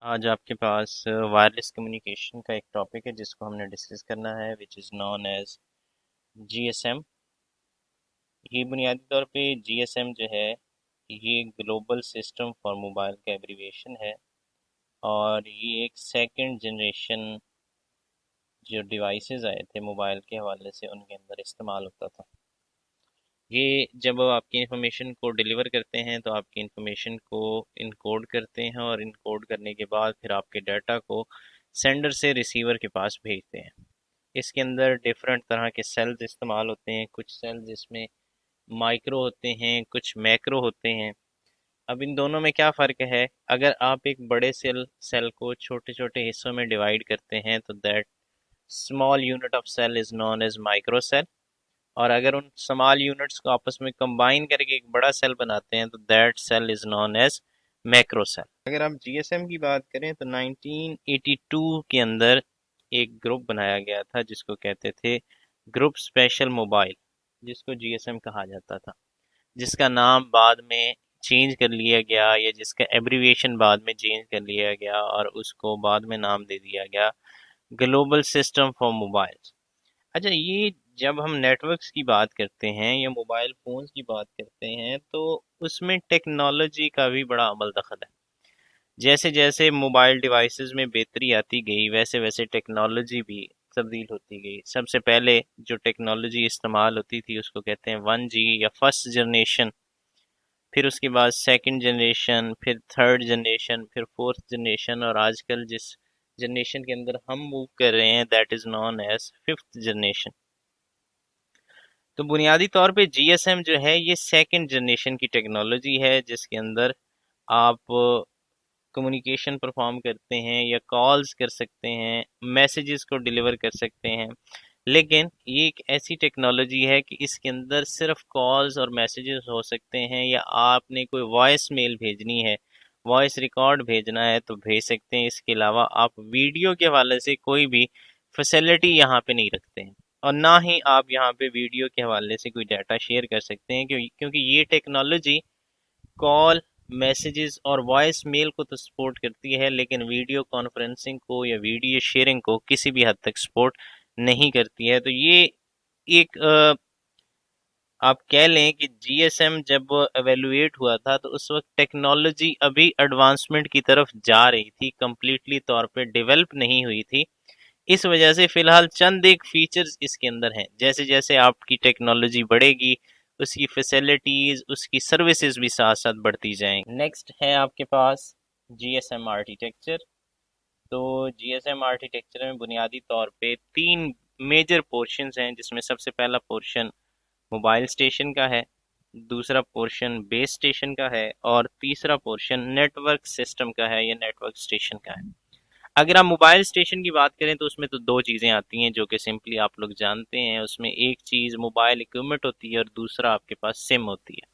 आज आपके पास wireless communication का एक टॉपिक है जिसको हमने डिस्कस करना है which is known as GSM. ये बुनियादी तौर पे जीएसएम जो है ये ग्लोबल सिस्टम फॉर मोबाइल का एब्रीविएशन है और ये एक सेकंड जनरेशन जो डिवाइसेस आए थे मोबाइल के हवाले से उनके अंदर इस्तेमाल होता था। ये जब वो आपकी इंफॉर्मेशन को डिलीवर करते हैं तो आपकी इंफॉर्मेशन को इनकोड करते हैं और इनकोड करने के बाद फिर आपके डाटा को सेंडर से रिसीवर के पास भेजते हैं। इसके अंदर डिफरेंट तरह के सेल्स इस्तेमाल होते हैं, कुछ सेल्स इसमें माइक्रो होते हैं, कुछ मैक्रो होते हैं। अब इन दोनों में क्या फ़र्क है? अगर आप एक बड़े सेल सेल को छोटे छोटे हिस्सों में डिवाइड करते हैं तो that small unit of cell is known as micro cell, और अगर उन स्मॉल यूनिट्स को आपस में कंबाइन करके एक बड़ा सेल बनाते हैं तो that cell is known as macro cell. अगर आप जीएसएम की बात करें तो 1982 के अंदर एक ग्रुप बनाया गया था जिसको कहते थे ग्रुप स्पेशल मोबाइल, जिसको जीएसएम कहा जाता था, जिसका नाम बाद में चेंज कर लिया गया या जिसका एब्रीविएशन बाद में चेंज कर लिया गया और उसको बाद में नाम दे दिया गया ग्लोबल सिस्टम फॉर मोबाइल। अच्छा, ये जब हम नेटवर्क्स की बात करते हैं या मोबाइल फोन्स की बात करते हैं तो उसमें टेक्नोलॉजी का भी बड़ा अमल दखल है। जैसे जैसे मोबाइल डिवाइसेस में बेहतरी आती गई वैसे वैसे टेक्नोलॉजी भी तब्दील होती गई। सबसे पहले जो टेक्नोलॉजी इस्तेमाल होती थी उसको कहते हैं 1G या फर्स्ट जनरेशन, फिर उसके बाद सेकंड जनरेशन, फिर थर्ड जनरेशन, फिर फोर्थ जनरेशन, और आजकल जिस जनरेशन के अंदर हम मूव कर रहे हैं that is known as fifth generation. तो बुनियादी तौर पे जीएसएम जो है ये सेकंड जनरेशन की टेक्नोलॉजी है जिसके अंदर आप कम्युनिकेशन परफॉर्म करते हैं या कॉल्स कर सकते हैं, मैसेजेस को डिलीवर कर सकते हैं। लेकिन ये एक ऐसी टेक्नोलॉजी है कि इसके अंदर सिर्फ कॉल्स और मैसेजेस हो सकते हैं, या आपने कोई वॉइस मेल भेजनी है, वॉइस रिकॉर्ड भेजना है तो भेज सकते हैं। इसके अलावा आप वीडियो के हवाले से कोई भी फैसिलिटी यहाँ पे नहीं रखते हैं, और ना ही आप यहाँ पे वीडियो के हवाले से कोई डाटा शेयर कर सकते हैं, क्योंकि ये टेक्नोलॉजी कॉल, मैसेजेस और वॉइस मेल को तो सपोर्ट करती है लेकिन वीडियो कॉन्फ्रेंसिंग को या वीडियो शेयरिंग को किसी भी हद तक सपोर्ट नहीं करती है। तो ये एक आप कह लें कि जीएसएम जब एवेलुएट हुआ था तो उस वक्त टेक्नोलॉजी अभी एडवांसमेंट की तरफ जा रही थी, कंप्लीटली तौर पे डेवलप नहीं हुई थी। इस वजह से फिलहाल चंद एक फीचर्स इसके अंदर हैं। जैसे जैसे आपकी टेक्नोलॉजी बढ़ेगी उसकी फैसिलिटीज, उसकी सर्विसेज भी साथ साथ बढ़ती जाएंगी। नेक्स्ट है आपके पास जीएसएम आर्किटेक्चर। तो जीएसएम आर्किटेक्चर में बुनियादी तौर पे तीन मेजर पोर्शंस हैं, जिसमें सबसे पहला पोर्शन मोबाइल स्टेशन का है, दूसरा पोर्शन बेस स्टेशन का है, और तीसरा पोर्शन नेटवर्क सिस्टम का है या नेटवर्क स्टेशन का है। अगर आप मोबाइल स्टेशन की बात करें तो उसमें तो दो चीज़ें आती हैं जो कि सिंपली आप लोग जानते हैं। उसमें एक चीज़ मोबाइल इक्विपमेंट होती है और दूसरा आपके पास सिम होती है।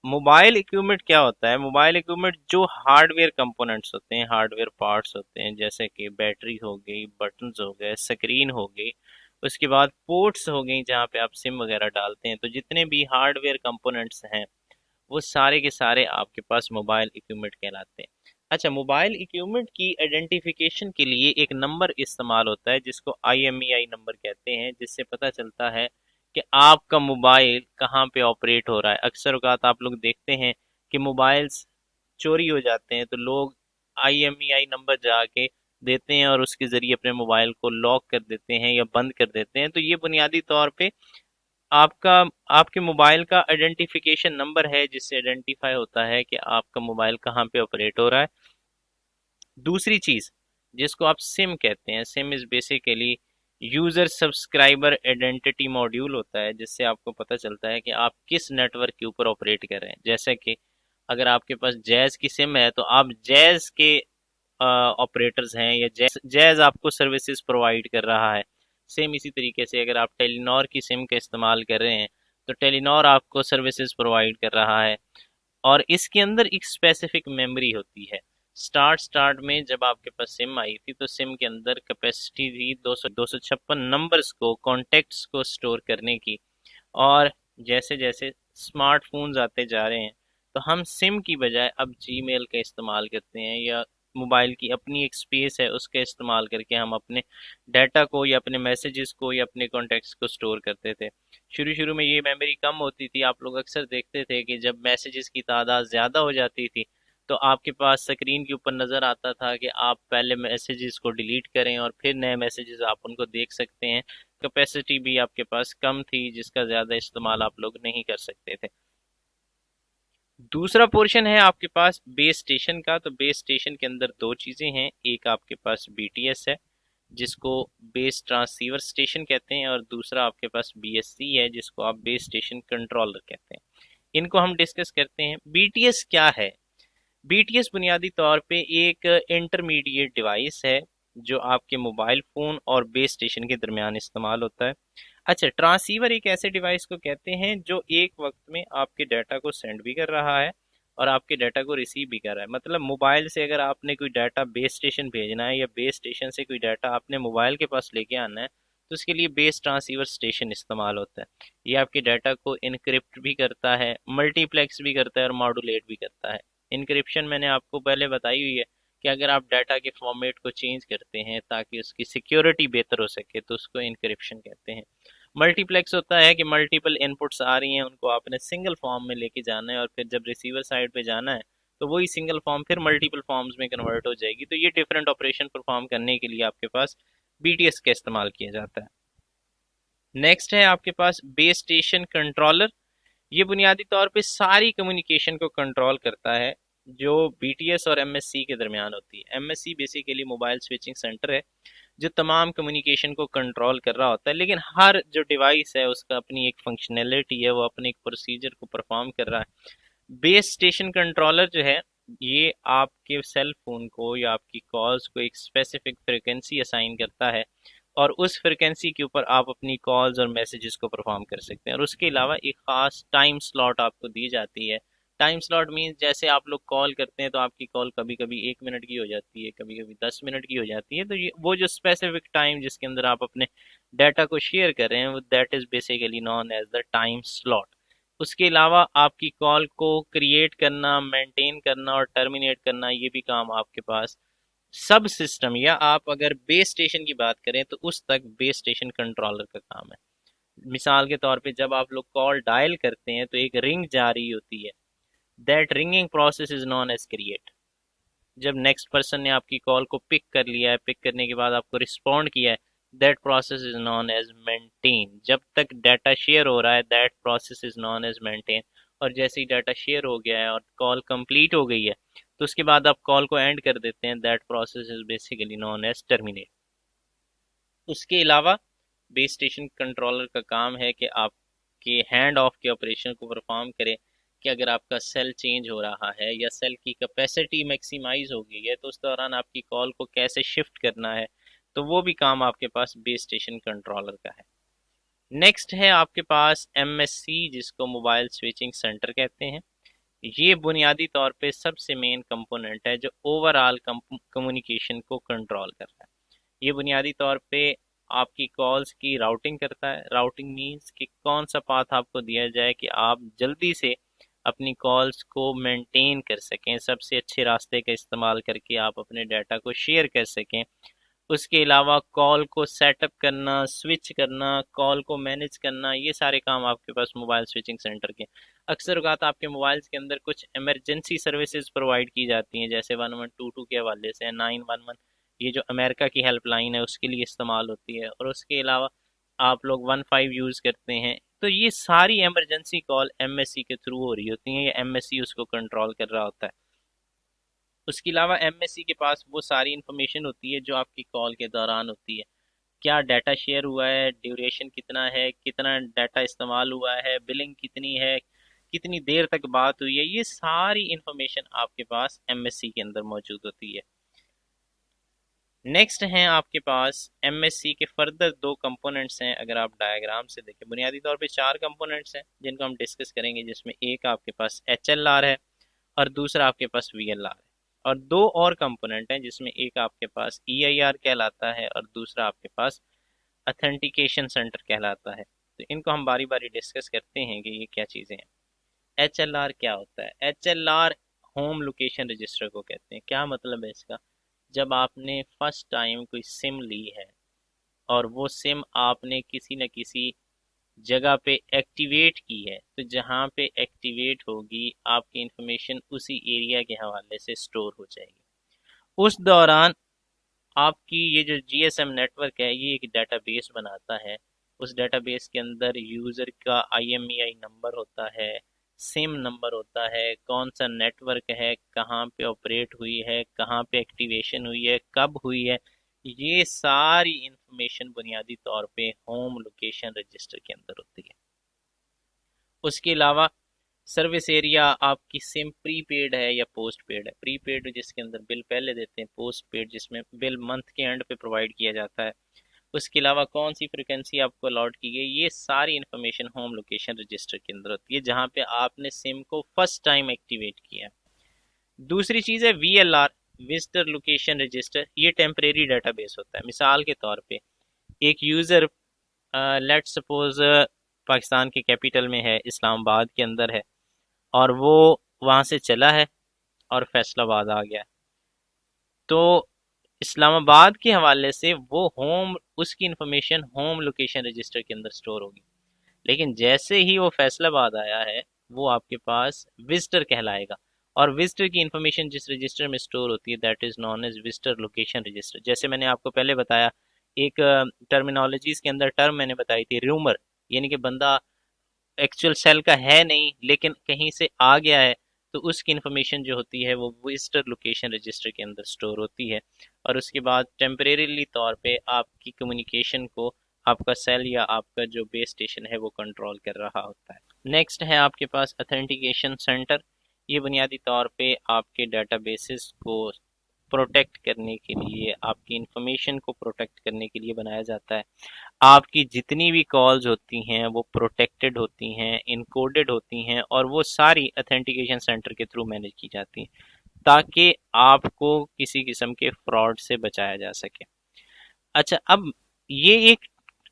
मोबाइल इक्विपमेंट क्या होता है? मोबाइल इक्विपमेंट जो हार्डवेयर कंपोनेंट्स होते हैं, हार्डवेयर पार्ट्स होते हैं, जैसे कि बैटरी हो गई, बटन्स हो गए, स्क्रीन हो गई, उसके बाद पोर्ट्स हो गई जहाँ पे आप सिम वगैरह डालते हैं। तो जितने भी हार्डवेयर कंपोनेंट्स हैं वो सारे के सारे आपके पास मोबाइल इक्विपमेंट कहलाते हैं। अच्छा, मोबाइल इक्विपमेंट की आइडेंटिफिकेशन के लिए एक नंबर इस्तेमाल होता है जिसको IMEI नंबर कहते हैं, जिससे पता चलता है कि आपका मोबाइल कहाँ पे ऑपरेट हो रहा है। अक्सर औकात आप लोग देखते हैं कि मोबाइल्स चोरी हो जाते हैं तो लोग IMEI नंबर जाके देते हैं और उसके ज़रिए अपने मोबाइल को लॉक कर देते हैं या बंद कर देते हैं। तो ये बुनियादी तौर पे आपका आपके मोबाइल का आइडेंटिफिकेशन नंबर है जिससे आइडेंटिफाई होता है कि आपका मोबाइल कहाँ पे ऑपरेट हो रहा है। दूसरी चीज़ जिसको आप सिम कहते हैं, SIM is basically user subscriber identity module होता है, जिससे आपको पता चलता है कि आप किस नेटवर्क के ऊपर ऑपरेट कर रहे हैं। जैसे कि अगर आपके पास जैज़ की सिम है तो आप जैज़ के ऑपरेटर्स हैं या जैज़ जैज़ आपको सर्विसेज प्रोवाइड कर रहा है। सेम इसी तरीके से अगर आप टेलीनॉर की सिम का इस्तेमाल कर रहे हैं तो टेलीनॉर आपको सर्विसेज प्रोवाइड कर रहा है। और इसके अंदर एक स्पेसिफिक मेमोरी होती है। स्टार्ट में जब आपके पास सिम आई थी तो सिम के अंदर कैपेसिटी थी 256 नंबर्स को, कॉन्टेक्ट्स को स्टोर करने की। और जैसे जैसे स्मार्टफोन्स आते जा रहे हैं तो हम सिम की बजाय अब जीमेल का इस्तेमाल करते हैं या मोबाइल की अपनी एक स्पेस है, उसका इस्तेमाल करके हम अपने डाटा को या अपने मैसेजेस को या अपने कॉन्टेक्ट्स को स्टोर करते थे। शुरू शुरू में ये मेमोरी कम होती थी, आप लोग अक्सर देखते थे कि जब मैसेजेस की तादाद ज़्यादा हो जाती थी तो आपके पास स्क्रीन के ऊपर नज़र आता था कि आप पहले मैसेजेस को डिलीट करें और फिर नए मैसेजेस आप उनको देख सकते हैं। कैपेसिटी भी आपके पास कम थी जिसका ज़्यादा इस्तेमाल आप लोग नहीं कर सकते थे। दूसरा पोर्शन है आपके पास बेस स्टेशन का। तो बेस स्टेशन के अंदर दो चीज़ें हैं, एक आपके पास बीटीएस है जिसको बेस ट्रांसीवर स्टेशन कहते हैं, और दूसरा आपके पास बीएससी है जिसको आप बेस स्टेशन कंट्रोलर कहते हैं। इनको हम डिस्कस करते हैं। बीटीएस क्या है? बीटीएस बुनियादी तौर पे एक इंटरमीडिएट डिवाइस है जो आपके मोबाइल फ़ोन और बेस स्टेशन के दरमियान इस्तेमाल होता है। अच्छा, ट्रांसीवर एक ऐसे डिवाइस को कहते हैं जो एक वक्त में आपके डाटा को सेंड भी कर रहा है और आपके डाटा को रिसीव भी कर रहा है। मतलब मोबाइल से अगर आपने कोई डाटा बेस स्टेशन भेजना है या बेस स्टेशन से कोई डाटा आपने मोबाइल के पास लेके आना है तो उसके लिए बेस ट्रांसीवर स्टेशन इस्तेमाल होता है। ये आपके डाटा को इनक्रिप्ट भी करता है, मल्टीप्लेक्स भी करता है और मॉडुलेट भी करता है। इनक्रिप्शन मैंने आपको पहले बताई हुई है कि अगर आप डाटा के फॉर्मेट को चेंज करते हैं ताकि उसकी सिक्योरिटी बेहतर हो सके तो उसको इनक्रिप्शन कहते हैं। मल्टीप्लेक्स होता है कि मल्टीपल इनपुट्स आ रही हैं, उनको आपने सिंगल फॉर्म में लेके जाना है और फिर जब रिसीवर साइड पे जाना है तो वही सिंगल फॉर्म फिर मल्टीपल फॉर्म्स में कन्वर्ट हो जाएगी। तो ये डिफरेंट ऑपरेशन परफॉर्म करने के लिए आपके पास बीटीएस का इस्तेमाल किया जाता है। नेक्स्ट है आपके पास बेस स्टेशन कंट्रोलर। ये बुनियादी तौर पे सारी कम्युनिकेशन को कंट्रोल करता है जो बीटीएस और एमएससी के दरमियान होती है। MSc basically mobile switching centre है जो तमाम कम्युनिकेशन को कंट्रोल कर रहा होता है, लेकिन हर जो डिवाइस है उसका अपनी एक फंक्शनैलिटी है, वो अपने एक प्रोसीजर को परफॉर्म कर रहा है। बेस स्टेशन कंट्रोलर जो है ये आपके सेल फोन को या आपकी कॉल्स को एक स्पेसिफिक फ्रिक्वेंसी असाइन करता है और उस फ्रिक्वेंसी के ऊपर आप अपनी कॉल्स और मैसेजेस को परफॉर्म कर सकते हैं। और उसके अलावा एक ख़ास टाइम स्लॉट आपको दी जाती है। टाइम स्लॉट मीन्स जैसे आप लोग कॉल करते हैं तो आपकी कॉल कभी कभी 1 मिनट की हो जाती है, कभी कभी 10 मिनट की हो जाती है। तो ये वो जो स्पेसिफिक टाइम जिसके अंदर आप अपने डाटा को शेयर कर रहे हैं वो that is basically known as the time slot. उसके अलावा आपकी कॉल को क्रिएट करना, मेंटेन करना और टर्मिनेट करना ये भी काम आपके पास सब सिस्टम, या आप अगर बेस स्टेशन की बात करें तो उस तक बेस स्टेशन कंट्रोलर का काम है। मिसाल के तौर पे जब आप लोग कॉल डायल करते हैं तो एक रिंग जा रही होती है, that ringing process is known as create. जब नेक्स्ट पर्सन ने आपकी कॉल को पिक कर लिया है, पिक करने के बाद आपको रिस्पॉन्ड किया है, that process is known as maintain. जब तक डाटा शेयर हो रहा है that process is known as maintain. और जैसे ही डाटा शेयर हो गया है और कॉल कंप्लीट हो गई है तो उसके बाद आप कॉल को एंड कर देते हैं, that process is basically known as terminate. उसके अलावा बेस स्टेशन कंट्रोलर का काम है कि आपके हैंड ऑफ के ऑपरेशन को परफॉर्म करे कि अगर आपका सेल चेंज हो रहा है या सेल की कैपेसिटी मैक्सिमाइज हो गई है तो उस दौरान आपकी कॉल को कैसे शिफ्ट करना है, तो वो भी काम आपके पास बेस स्टेशन कंट्रोलर का है। नेक्स्ट है आपके पास एमएससी जिसको मोबाइल स्विचिंग सेंटर कहते हैं। ये बुनियादी तौर पे सबसे मेन कंपोनेंट है जो ओवरऑल कम्युनिकेशन को कंट्रोल कर रहा है। ये बुनियादी तौर पे आपकी कॉल्स की राउटिंग करता है। राउटिंग मीन्स कि कौन सा पाथ आपको दिया जाए कि आप जल्दी से अपनी कॉल्स को मेंटेन कर सकें, सबसे अच्छे रास्ते का इस्तेमाल करके आप अपने डाटा को शेयर कर सकें। उसके अलावा कॉल को सेटअप करना, स्विच करना, कॉल को मैनेज करना, ये सारे काम आपके पास मोबाइल स्विचिंग सेंटर के। अक्सर औक़ात आपके मोबाइल्स के अंदर कुछ इमरजेंसी सर्विसेज प्रोवाइड की जाती हैं जैसे 1122 के हवाले से 911, ये जो अमेरिका की हेल्पलाइन है उसके लिए इस्तेमाल होती है। और उसके अलावा आप लोग 15 यूज़ करते हैं। तो ये सारी इमरजेंसी कॉल एमएससी के थ्रू हो रही होती हैं या एमएससी उसको कंट्रोल कर रहा होता है। उसके अलावा एमएससी के पास वो सारी इन्फॉर्मेशन होती है जो आपकी कॉल के दौरान होती है। क्या डाटा शेयर हुआ है, ड्यूरेशन कितना है, कितना डाटा इस्तेमाल हुआ है, बिलिंग कितनी है, कितनी देर तक बात हुई है, ये सारी इन्फॉर्मेशन आपके पास एमएससी के अंदर मौजूद होती है। नेक्स्ट हैं आपके पास एमएससी के फर्दर दो कंपोनेंट्स हैं। अगर आप डायग्राम से देखें बुनियादी तौर पे चार कंपोनेंट्स हैं जिनको हम डिस्कस करेंगे, जिसमें एक आपके पास एचएलआर है और दूसरा आपके पास वीएलआर है, और दो और कंपोनेंट हैं जिसमें एक आपके पास ईआईआर कहलाता है और दूसरा आपके पास अथेंटिकेशन सेंटर कहलाता है। तो इनको हम बारी बारी डिस्कस करते हैं कि ये क्या चीज़ें हैं। एचएलआर क्या होता है? एचएलआर होम लोकेशन रजिस्टर को कहते हैं। क्या मतलब है इसका? जब आपने फर्स्ट टाइम कोई सिम ली है और वो सिम आपने किसी न किसी जगह पे एक्टिवेट की है, तो जहाँ पे एक्टिवेट होगी आपकी इंफॉर्मेशन उसी एरिया के हवाले से स्टोर हो जाएगी। उस दौरान आपकी ये जो जीएसएम नेटवर्क है ये एक डेटाबेस बनाता है। उस डेटाबेस के अंदर यूज़र का आईएमईआई नंबर होता है, सिम नंबर होता है, कौन सा नेटवर्क है, कहाँ पे ऑपरेट हुई है, कहाँ पे एक्टिवेशन हुई है, कब हुई है, ये सारी इंफॉर्मेशन बुनियादी तौर पे होम लोकेशन रजिस्टर के अंदर होती है। उसके अलावा सर्विस एरिया आपकी सिम प्रीपेड है या पोस्ट पेड है। प्रीपेड जिसके अंदर बिल पहले देते हैं, पोस्ट पेड जिसमें बिल मंथ के एंड पे प्रोवाइड किया जाता है। उसके अलावा कौन सी फ्रिक्वेंसी आपको अलॉट की गई, ये सारी इन्फॉर्मेशन होम लोकेशन रजिस्टर के अंदर होती है, जहाँ पे आपने सिम को फर्स्ट टाइम एक्टिवेट किया है। दूसरी चीज़ है वीएलआर, विजिटर लोकेशन रजिस्टर। ये टेम्परेरी डाटाबेस होता है। मिसाल के तौर पे एक यूज़र लेट सपोज पाकिस्तान के कैपिटल में है, इस्लामाबाद के अंदर है, और वो वहाँ से चला है और फैसलाबाद आ गया, तो इस्लामाबाद के हवाले से वो होम, उसकी इंफॉर्मेशन होम लोकेशन रजिस्टर के अंदर स्टोर होगी। लेकिन जैसे ही वो फैसलाबाद आया है, वो आपके पास विजिटर कहलाएगा, और विजिटर की इंफॉर्मेशन जिस रजिस्टर में स्टोर होती है that is known as visitor location register. जैसे मैंने आपको पहले बताया, एक टर्मिनोलॉजीज के अंदर टर्म मैंने बताई थी, रूमर, यानी कि बंदा एक्चुअल सेल का है नहीं लेकिन कहीं से आ गया है, तो उसकी इंफॉर्मेशन जो होती है वो विजिटर लोकेशन रजिस्टर के अंदर स्टोर होती है। और उसके बाद टेम्परेरीली तौर पे आपकी कम्युनिकेशन को आपका सेल या आपका जो बेस स्टेशन है वो कंट्रोल कर रहा होता है। नेक्स्ट है आपके पास अथेंटिकेशन सेंटर। ये बुनियादी तौर पे आपके डेटाबेसेस को प्रोटेक्ट करने के लिए, आपकी इंफॉर्मेशन को प्रोटेक्ट करने के लिए बनाया जाता है। आपकी जितनी भी कॉल्स होती हैं वो प्रोटेक्टेड होती हैं, इनकोडेड होती हैं, और वो सारी अथेंटिकेशन सेंटर के थ्रू मैनेज की जाती हैं ताकि आपको किसी किस्म के फ्रॉड से बचाया जा सके। अच्छा, अब ये एक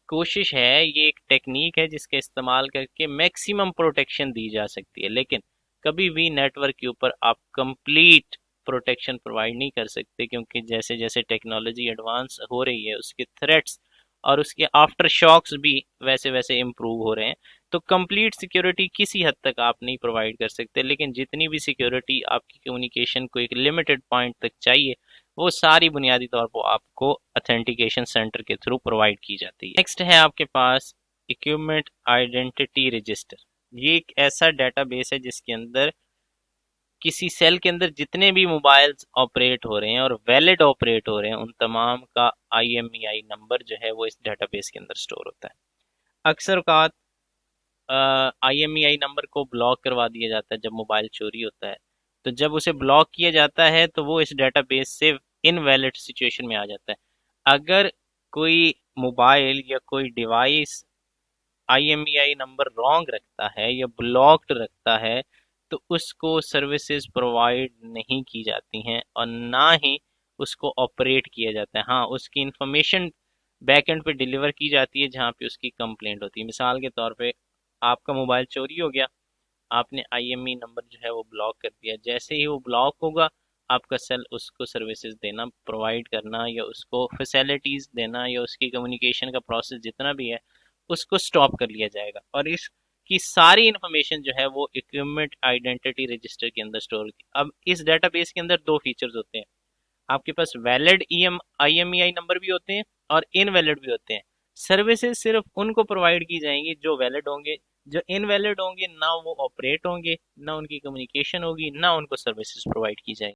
कोशिश है, ये एक टेक्निक है जिसका इस्तेमाल करके मैक्सिमम प्रोटेक्शन दी जा सकती है, लेकिन कभी भी नेटवर्क के ऊपर आप कंप्लीट प्रोटेक्शन प्रोवाइड नहीं कर सकते, क्योंकि जैसे जैसे टेक्नोलॉजी एडवांस हो रही है उसके थ्रेट्स और उसके आफ्टर शॉक्स भी वैसे वैसे इम्प्रूव हो रहे हैं। तो कंप्लीट सिक्योरिटी किसी हद तक आप नहीं प्रोवाइड कर सकते, लेकिन जितनी भी सिक्योरिटी आपकी कम्युनिकेशन को एक लिमिटेड पॉइंट तक चाहिए वो सारी बुनियादी तौर पर आपको अथेंटिकेशन सेंटर के थ्रू प्रोवाइड की जाती है। नेक्स्ट है आपके पास इक्विपमेंट आइडेंटिटी रजिस्टर। ये एक ऐसा डेटाबेस है जिसके अंदर किसी सेल के अंदर जितने भी मोबाइल्स ऑपरेट हो रहे हैं और वैलिड ऑपरेट हो रहे हैं उन तमाम का आईएमईआई नंबर जो है वो इस डेटाबेस के अंदर स्टोर होता है। अक्सर औकात आईएमईआई नंबर को ब्लॉक करवा दिया जाता है जब मोबाइल चोरी होता है, तो जब उसे ब्लॉक किया जाता है तो वो इस डेटाबेस से इनवैलिड सिचुएशन में आ जाता है। अगर कोई मोबाइल या कोई डिवाइस आईएमईआई नंबर रॉन्ग रखता है या ब्लॉक्ड रखता है तो उसको सर्विसेज प्रोवाइड नहीं की जाती हैं और ना ही उसको ऑपरेट किया जाता है। हाँ, उसकी इंफॉर्मेशन बैकएंड पे डिलीवर की जाती है जहाँ पे उसकी कंप्लेंट होती है। मिसाल के तौर पे आपका मोबाइल चोरी हो गया, आपने आईएमई नंबर जो है वो ब्लॉक कर दिया, जैसे ही वो ब्लॉक होगा आपका सेल उसको सर्विसेज देना, प्रोवाइड करना, या उसको फैसिलिटीज़ देना, या उसकी कम्युनिकेशन का प्रोसेस जितना भी है उसको स्टॉप कर लिया जाएगा। और इसकी सारी इन्फॉर्मेशन जो है वो इक्विपमेंट आइडेंटिटी रजिस्टर के अंदर स्टोर होगी। अब इस डेटाबेस के अंदर दो फीचर्स होते हैं, आपके पास वैलिड आईएमईआई नंबर भी होते हैं और इनवैलिड भी होते हैं। सर्विसेज सिर्फ उनको प्रोवाइड की जाएंगी जो वैलिड होंगे, जो इनवैलिड होंगे ना वो ऑपरेट होंगे, ना उनकी कम्युनिकेशन होगी, ना उनको सर्विसेज प्रोवाइड की जाएंगी।